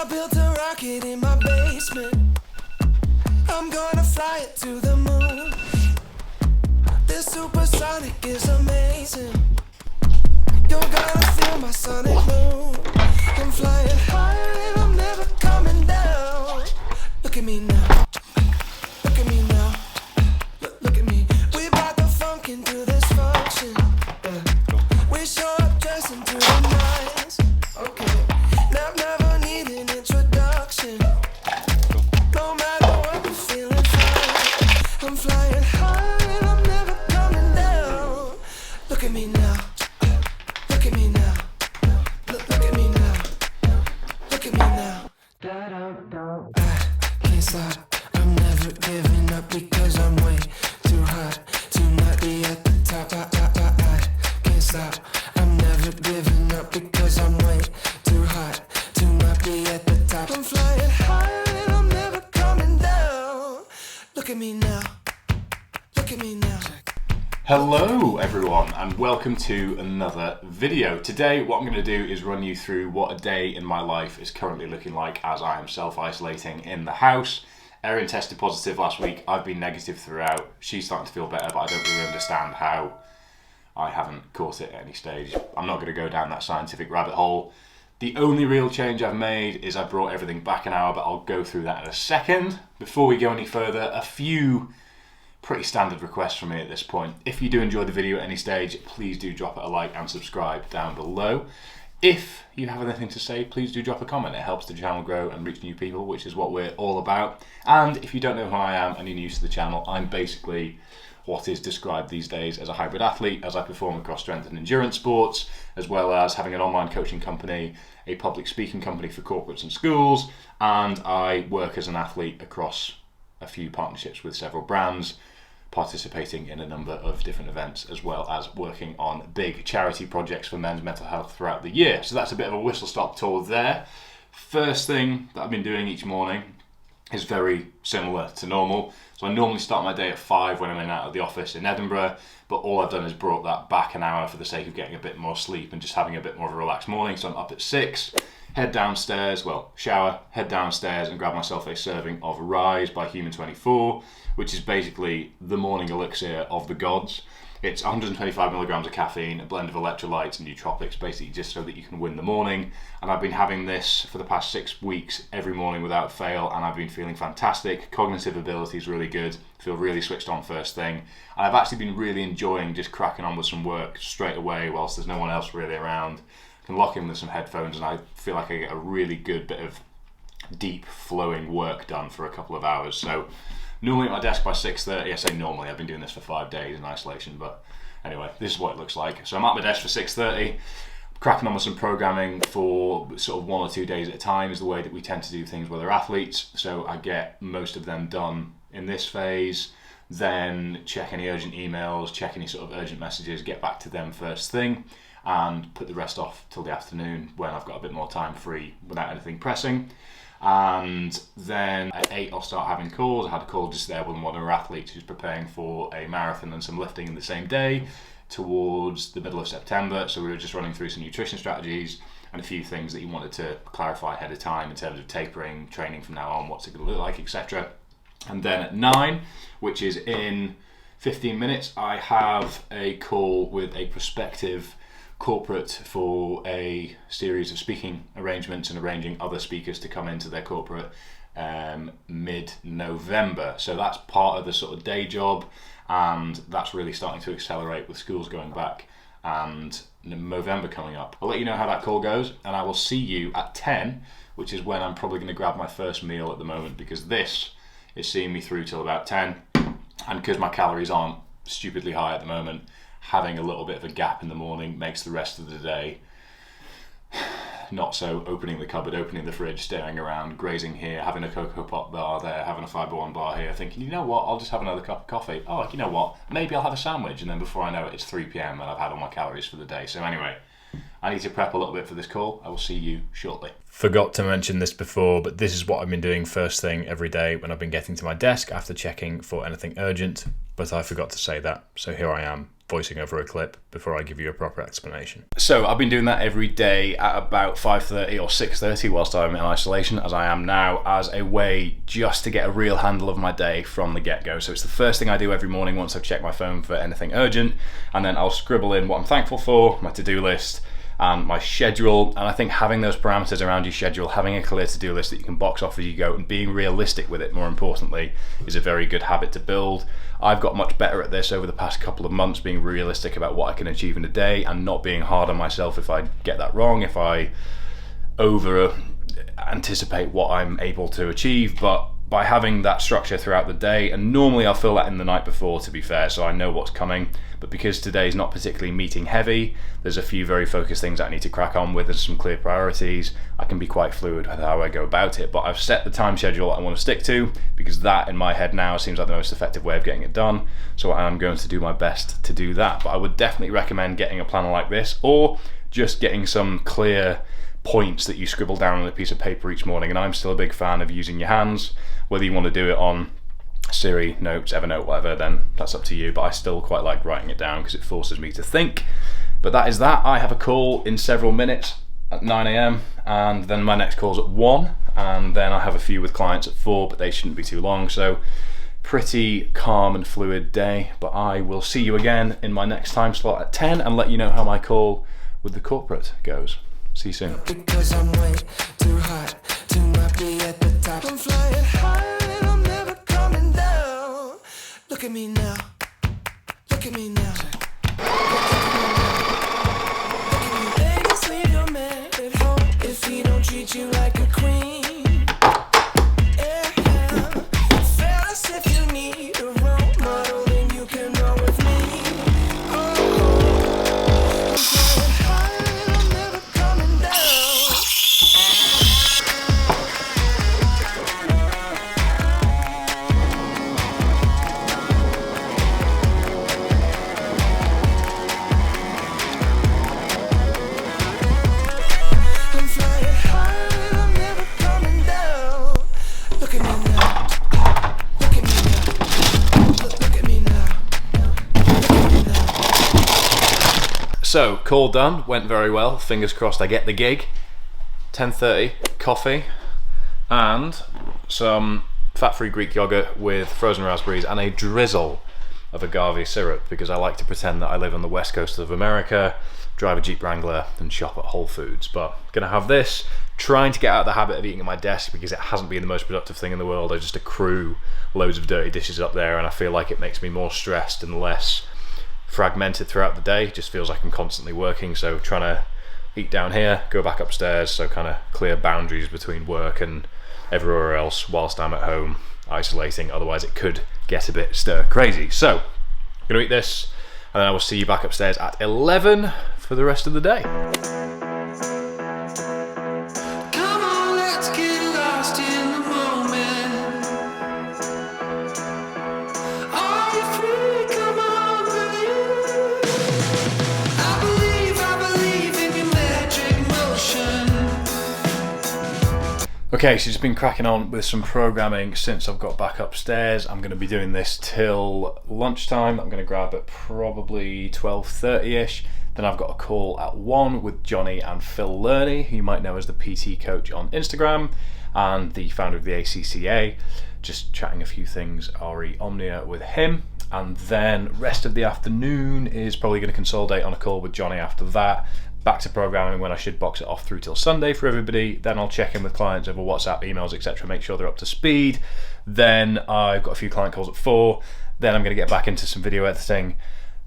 built a rocket in my basement. I'm gonna fly it to the moon. This supersonic is amazing. You're gonna feel my sonic boom. I'm flying higher and I'm never coming down. Look at me now. Look at me now. Look at me. We brought the funk into this function. We show up dressing to the nines. Okay. Never need an introduction. No matter what, we're feeling fine. I'm flying high and I'm never coming down. Look at me now. Look at me now. Look at me now. Look at me now. I can't stop. I'm never giving up because I'm way too hot to not be at the top. I can't stop. I'm never giving up because I'm way too hot to not be at the top. I'm flying higher and I'm never coming down. Look at me now. Look at me now. Hello everyone and welcome to another video. Today what I'm going to do is run you through what a day in my life is currently looking like as I am self-isolating in the house. Erin tested positive last week, I've been negative throughout. She's starting to feel better, but I don't really understand how I haven't caught it at any stage. I'm not going to go down that scientific rabbit hole. The only real change I've made is I brought everything back an hour, but I'll go through that in a second. Before we go any further, a few pretty standard requests from me at this point. If you do enjoy the video at any stage, please do drop it a like and subscribe down below. If you have anything to say, please do drop a comment. It helps the channel grow and reach new people, which is what we're all about. And if you don't know who I am and you're new to the channel, I'm basically what is described these days as a hybrid athlete, as I perform across strength and endurance sports, as well as having an online coaching company, a public speaking company for corporates and schools, and I work as an athlete across a few partnerships with several brands, participating in a number of different events, as well as working on big charity projects for men's mental health throughout the year. So that's a bit of a whistle-stop tour there. First thing that I've been doing each morning is very similar to normal. So I normally start my day at 5 when I'm in and out of the office in Edinburgh, but all I've done is brought that back an hour for the sake of getting a bit more sleep and just having a bit more of a relaxed morning. So I'm up at 6, head downstairs, shower, head downstairs and grab myself a serving of Rise by Human 24, which is basically the morning elixir of the gods. It's 125 milligrams of caffeine, a blend of electrolytes and nootropics, basically just so that you can win the morning. And I've been having this for the past 6 weeks, every morning without fail, and I've been feeling fantastic. Cognitive ability is really good, feel really switched on first thing. And I've actually been really enjoying just cracking on with some work straight away whilst there's no one else really around. I can lock in with some headphones and I feel like I get a really good bit of deep flowing work done for a couple of hours. So normally at my desk by 6:30, I say normally, I've been doing this for 5 days in isolation, but anyway, this is what it looks like. So I'm at my desk for 6:30, cracking on with some programming for sort of 1 or 2 days at a time is the way that we tend to do things with our athletes. So I get most of them done in this phase, then check any urgent emails, check any sort of urgent messages, get back to them first thing, and put the rest off till the afternoon when I've got a bit more time free without anything pressing. And then at 8 I'll start having calls. I had a call just there with one of our athletes who's preparing for a marathon and some lifting in the same day towards the middle of September. So we were just running through some nutrition strategies and a few things that he wanted to clarify ahead of time in terms of tapering, training from now on, what's it going to look like, etc. And then at 9, which is in 15 minutes, I have a call with a prospective corporate for a series of speaking arrangements and arranging other speakers to come into their corporate mid-November. So that's part of the sort of day job, and that's really starting to accelerate with schools going back and November coming up. I'll let you know how that call goes, and I will see you at 10, which is when I'm probably going to grab my first meal at the moment, because this is seeing me through till about 10, and because my calories aren't stupidly high at the moment, having a little bit of a gap in the morning makes the rest of the day not so opening the cupboard, opening the fridge, staring around, grazing here, having a Cocoa Pop bar there, having a Fibre One bar here, thinking, you know what, I'll just have another cup of coffee. Oh, you know what, maybe I'll have a sandwich, and then before I know it, it's 3 p.m. and I've had all my calories for the day. So anyway, I need to prep a little bit for this call. I will see you shortly. Forgot to mention this before, but this is what I've been doing first thing every day when I've been getting to my desk after checking for anything urgent, but I forgot to say that, so here I am voicing over a clip before I give you a proper explanation. So I've been doing that every day at about 5:30 or 6:30 whilst I'm in isolation, as I am now, as a way just to get a real handle of my day from the get-go. So it's the first thing I do every morning once I've checked my phone for anything urgent, and then I'll scribble in what I'm thankful for, my to-do list, and my schedule. And I think having those parameters around your schedule, having a clear to-do list that you can box off as you go, and being realistic with it, more importantly, is a very good habit to build. I've got much better at this over the past couple of months, being realistic about what I can achieve in a day and not being hard on myself if I get that wrong, if I over anticipate what I'm able to achieve. But by having that structure throughout the day, and normally I'll fill that in the night before, to be fair, so I know what's coming, but because today's not particularly meeting heavy, there's a few very focused things that I need to crack on with and some clear priorities. I can be quite fluid with how I go about it, but I've set the time schedule I want to stick to, because that in my head now seems like the most effective way of getting it done, so I'm going to do my best to do that. But I would definitely recommend getting a planner like this, or just getting some clear points that you scribble down on a piece of paper each morning. And I'm still a big fan of using your hands. Whether you want to do it on Siri, Notes, Evernote, whatever, then that's up to you, but I still quite like writing it down because it forces me to think. But that is that. I have a call in several minutes at 9 a.m. and then my next call's at 1, and then I have a few with clients at 4, but they shouldn't be too long. So pretty calm and fluid day, but I will see you again in my next time slot at 10 and let you know how my call with the corporate goes. See you soon. Because I'm way too hot to not be at the top. I'm flying high and I'm never coming down. Look at me now. Look at me now. Vegas, leave your man at home if he don't treat you like a queen. Yeah. Fellas, if you need a role model, then you can roll with me. Oh, I'm flying high and I'm never coming down. I'm flying high and I'm never coming down. Look at me now. Look at me now. Look at me now. Look at me now. So, call done, went very well. Fingers crossed I get the gig. 10:30, coffee, and some fat-free Greek yogurt with frozen raspberries and a drizzle of agave syrup, because I like to pretend that I live on the west coast of America, drive a Jeep Wrangler and shop at Whole Foods. But gonna have this, trying to get out of the habit of eating at my desk because it hasn't been the most productive thing in the world. I just accrue loads of dirty dishes up there, and I feel like it makes me more stressed and less fragmented throughout the day. It just feels like I'm constantly working, so trying to eat down here, go back upstairs, so kind of clear boundaries between work and everywhere else whilst I'm at home isolating, otherwise it could get a bit stir crazy. So I'm gonna eat this and then I will see you back upstairs at 11 for the rest of the day. Come on, let's get lost in the moment. Are you free? Come on, believe. I believe in your magic motion. Okay, so just been cracking on with some programming since I've got back upstairs. I'm going to be doing this till lunchtime. I'm going to grab at probably 12:30ish. Then I've got a call at 1 with Johnny and Phil Lerney, who you might know as the PT coach on Instagram and the founder of the ACCA. Just chatting a few things RE Omnia with him. And then rest of the afternoon is probably going to consolidate on a call with Johnny after that. Back to programming when I should box it off through till Sunday for everybody. Then I'll check in with clients over WhatsApp, emails, etc. Make sure they're up to speed. Then I've got a few client calls at 4. Then I'm going to get back into some video editing.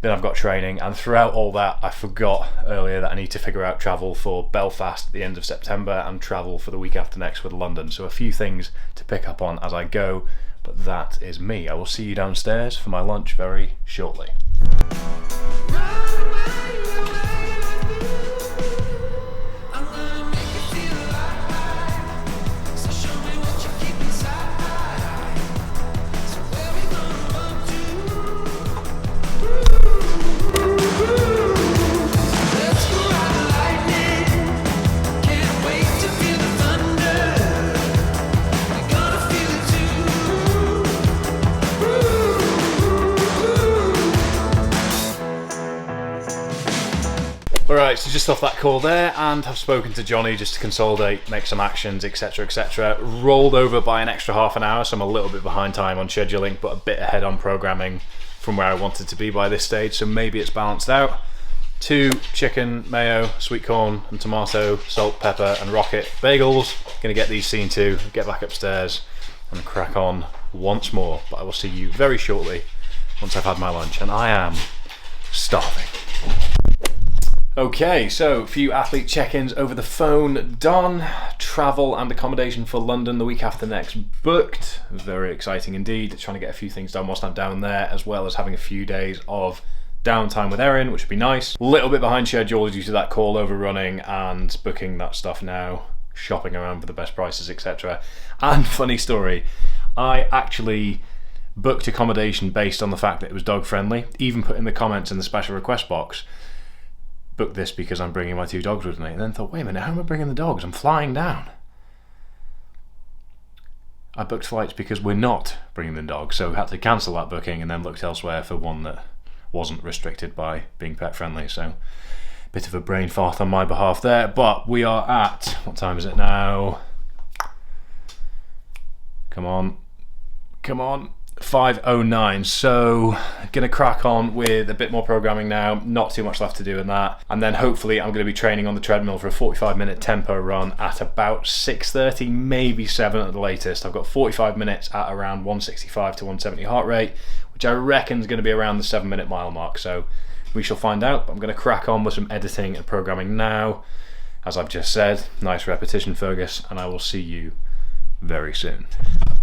Then I've got training. And throughout all that, I forgot earlier that I need to figure out travel for Belfast at the end of September and travel for the week after next with London. So a few things to pick up on as I go. But that is me. I will see you downstairs for my lunch very shortly. Alright, so just off that call there, and have spoken to Johnny just to consolidate, make some actions, etc, etc. Rolled over by an extra half an hour, so I'm a little bit behind time on scheduling, but a bit ahead on programming from where I wanted to be by this stage, so maybe it's balanced out. 2 chicken, mayo, sweet corn and tomato, salt, pepper and rocket bagels. Gonna get these seen to, get back upstairs and crack on once more. But I will see you very shortly once I've had my lunch, and I am starving. Okay, so a few athlete check-ins over the phone done. Travel and accommodation for London the week after next booked. Very exciting indeed. Trying to get a few things done whilst I'm down there, as well as having a few days of downtime with Erin, which would be nice. A little bit behind schedule due to that call overrunning and booking that stuff now, shopping around for the best prices, etc. And funny story, I actually booked accommodation based on the fact that it was dog friendly. Even put in the comments in the special request box, book this because I'm bringing my 2 dogs with me. And then thought, wait a minute, how am I bringing the dogs? I'm flying down. I booked flights because we're not bringing the dogs, so had to cancel that booking and then looked elsewhere for one that wasn't restricted by being pet friendly. So bit of a brain fart on my behalf there, but we are at, what time is it now? Come on, 5:09. So gonna crack on with a bit more programming now, not too much left to do in that, and then hopefully I'm going to be training on the treadmill for a 45-minute tempo run at about 6:30, maybe 7 at the latest. I've got 45 minutes at around 165 to 170 heart rate, which I reckon is going to be around the 7-minute mile mark, so we shall find out. But I'm going to crack on with some editing and programming now. As I've just said, nice repetition, Fergus, and I will see you very soon.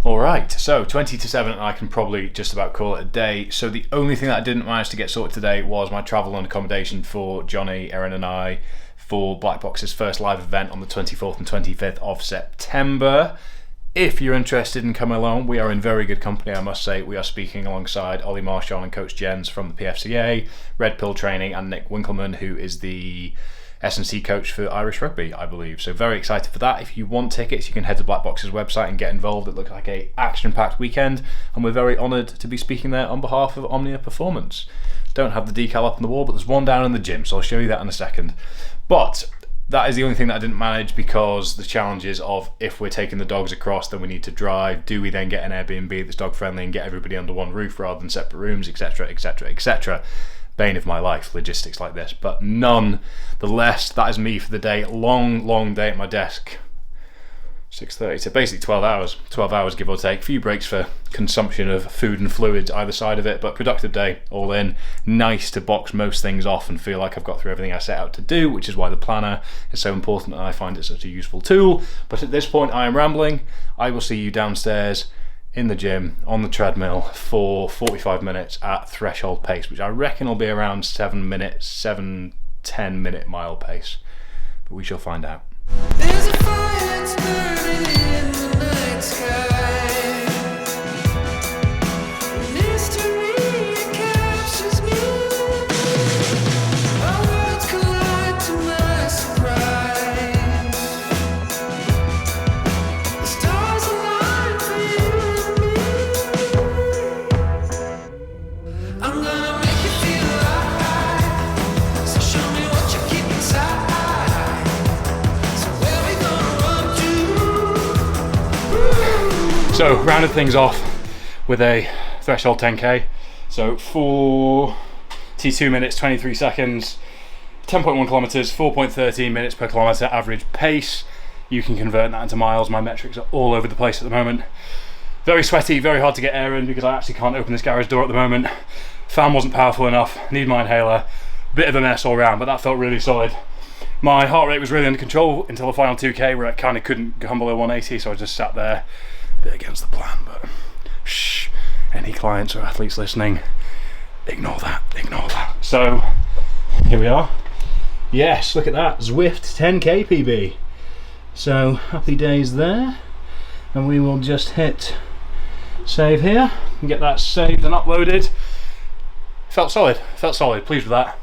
Alright, so 20 to 7 and I can probably just about call it a day. So the only thing that I didn't manage to get sorted today was my travel and accommodation for Johnny, Erin and I for Black Box's first live event on the 24th and 25th of September. If you're interested in coming along, we are in very good company, I must say. We are speaking alongside Ollie Marshall and Coach Jens from the PFCA, Red Pill Training, and Nick Winkleman, who is the S&C coach for Irish Rugby, I believe. So very excited for that. If you want tickets, you can head to Black Box's website and get involved. It looks like a action-packed weekend, and we're very honoured to be speaking there on behalf of Omnia Performance. Don't have the decal up on the wall, but there's one down in the gym, so I'll show you that in a second. But that is the only thing that I didn't manage, because the challenges of if we're taking the dogs across, then we need to drive. Do we then get an Airbnb that's dog friendly and get everybody under one roof rather than separate rooms, etc, etc, etc. Bane of my life, logistics like this. But none the less, that is me for the day. Long day at my desk. 6:30, so basically 12 hours give or take. A few breaks for consumption of food and fluids either side of it, but productive day all in. Nice to box most things off and feel like I've got through everything I set out to do, which is why the planner is so important and I find it such a useful tool. But at this point I am rambling. I will see you downstairs in the gym on the treadmill for 45 minutes at threshold pace, which I reckon will be around 7-10 minute mile pace, but we shall find out. There's a fire that's burning in the night sky. Mystery captures me. Our worlds collide to my surprise. The stars align for you and me. I'm gonna make you feel alive. So show me what you keep inside. So rounded things off with a threshold 10k. So 42 minutes 23 seconds, 10.1 kilometers, 4.13 minutes per kilometer average pace. You can convert that into miles. My metrics are all over the place at the moment. Very sweaty, very hard to get air in because I actually can't open this garage door at the moment. Fan wasn't powerful enough, need my inhaler. Bit of a mess all round, but that felt really solid. My heart rate was really under control until the final 2k, where I kind of couldn't come below 180, so I just sat there, a bit against the plan. But shh, any clients or athletes listening, ignore that. So here we are. Yes, look at that, Zwift 10k PB. So happy days there, and we will just hit save here and get that saved and uploaded. Felt solid, pleased with that.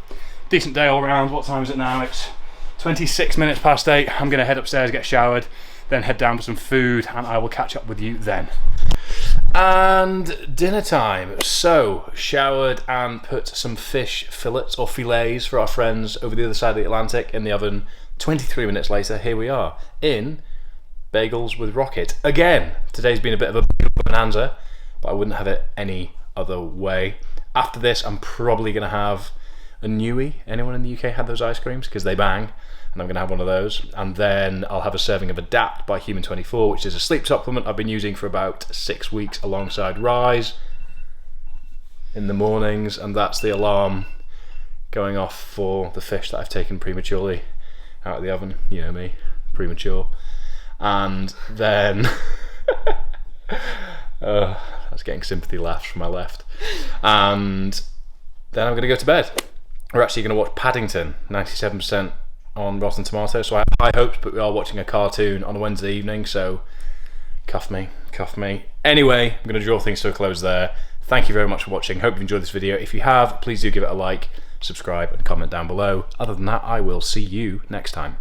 Decent day all round. What time is it now? It's 26 minutes past 8. I'm going to head upstairs, get showered, then head down for some food, and I will catch up with you then. And dinner time. So, showered and put some fish fillets or fillets for our friends over the other side of the Atlantic in the oven. 23 minutes later, here we are in bagels with rocket. Again, today's been a bit of a bonanza, but I wouldn't have it any other way. After this, I'm probably going to have a Newie. Anyone in the UK had those ice creams? Because they bang. And I'm going to have one of those. And then I'll have a serving of Adapt by Human24, which is a sleep supplement I've been using for about 6 weeks alongside Rise in the mornings. And that's the alarm going off for the fish that I've taken prematurely out of the oven. You know me, premature. And then... that's getting sympathy laughs from my left. And then I'm going to go to bed. We're actually going to watch Paddington, 97% on Rotten Tomatoes, so I have high hopes, but we are watching a cartoon on a Wednesday evening, so cuff me. Anyway, I'm going to draw things to a close there. Thank you very much for watching. Hope you enjoyed this video. If you have, please do give it a like, subscribe, and comment down below. Other than that, I will see you next time.